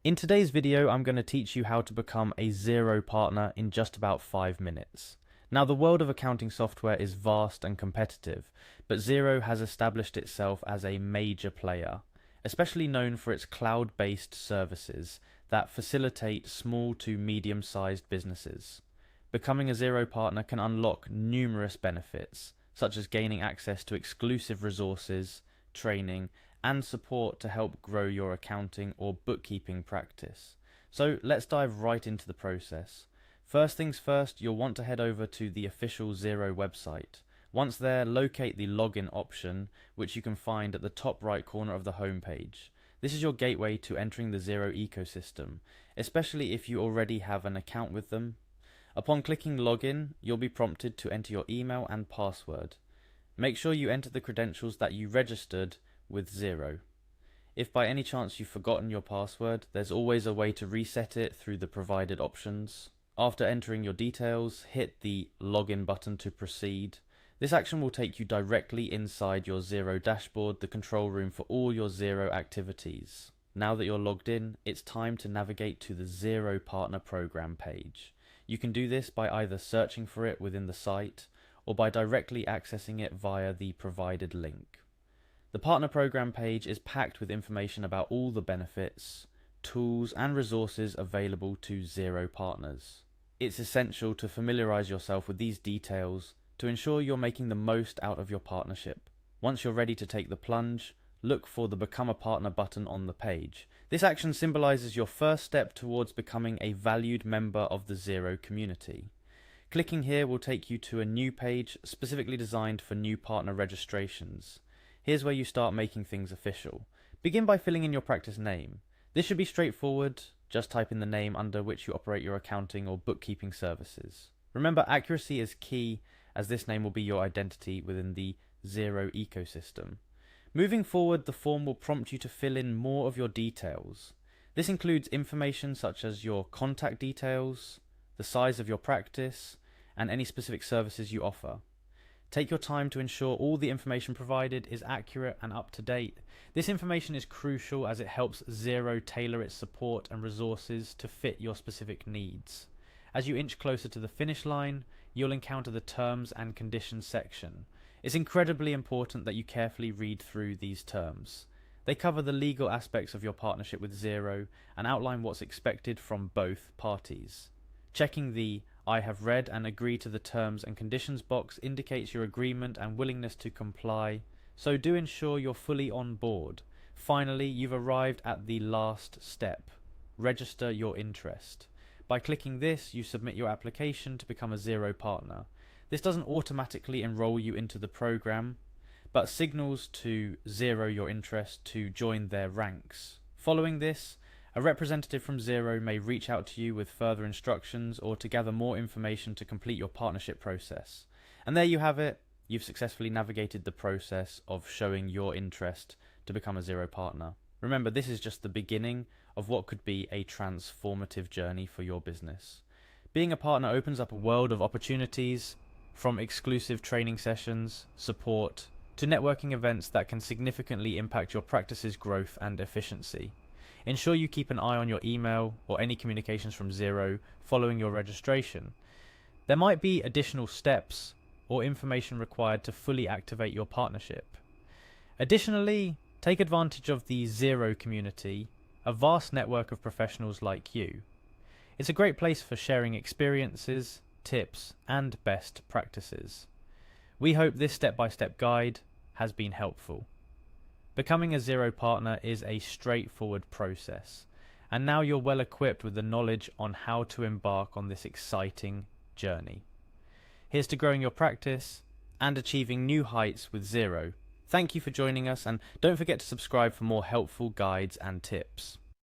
In today's video, I'm going to teach you how to become a Xero partner in just about 5 minutes. Now, the world of accounting software is vast and competitive, but Xero has established itself as a major player, especially known for its cloud-based services that facilitate small to medium-sized businesses. Becoming a Xero partner can unlock numerous benefits, such as gaining access to exclusive resources, training, and support to help grow your accounting or bookkeeping practice. So let's dive right into the process. First things first, you'll want to head over to the official Xero website. Once there, locate the login option, which you can find at the top right corner of the home page. This is your gateway to entering the Xero ecosystem, especially if you already have an account with them. Upon clicking login, you'll be prompted to enter your email and password. Make sure you enter the credentials that you registered with Xero. If by any chance you've forgotten your password, there's always a way to reset it through the provided options. After entering your details, hit the login button to proceed. This action will take you directly inside your Xero dashboard, the control room for all your Xero activities. Now that you're logged in, it's time to navigate to the Xero Partner Program page. You can do this by either searching for it within the site or by directly accessing it via the provided link. The Partner Program page is packed with information about all the benefits, tools, and resources available to Xero partners. It's essential to familiarize yourself with these details to ensure you're making the most out of your partnership. Once you're ready to take the plunge, look for the Become a Partner button on the page. This action symbolizes your first step towards becoming a valued member of the Xero community. Clicking here will take you to a new page specifically designed for new partner registrations. Here's where you start making things official. Begin by filling in your practice name. This should be straightforward. Just type in the name under which you operate your accounting or bookkeeping services. Remember, accuracy is key, as this name will be your identity within the Xero ecosystem. Moving forward, the form will prompt you to fill in more of your details. This includes information such as your contact details, the size of your practice, and any specific services you offer. Take your time to ensure all the information provided is accurate and up to date. This information is crucial as it helps Xero tailor its support and resources to fit your specific needs. As you inch closer to the finish line, you'll encounter the Terms and Conditions section. It's incredibly important that you carefully read through these terms. They cover the legal aspects of your partnership with Xero and outline what's expected from both parties. Checking the I have read and agree to the terms and conditions box indicates your agreement and willingness to comply, so do ensure you're fully on board. Finally, you've arrived at the last step. Register your interest. By clicking this, you submit your application to become a Xero partner. This doesn't automatically enroll you into the program, but signals to Xero your interest to join their ranks. Following this, a representative from Xero may reach out to you with further instructions or to gather more information to complete your partnership process. And there you have it. You've successfully navigated the process of showing your interest to become a Xero partner. Remember, this is just the beginning of what could be a transformative journey for your business. Being a partner opens up a world of opportunities, from exclusive training sessions, support, to networking events that can significantly impact your practice's growth and efficiency. Ensure you keep an eye on your email or any communications from Xero following your registration. There might be additional steps or information required to fully activate your partnership. Additionally, take advantage of the Xero community, a vast network of professionals like you. It's a great place for sharing experiences, tips, and best practices. We hope this step-by-step guide has been helpful. Becoming a Xero partner is a straightforward process, and now you're well equipped with the knowledge on how to embark on this exciting journey. Here's to growing your practice and achieving new heights with Xero. Thank you for joining us, and don't forget to subscribe for more helpful guides and tips.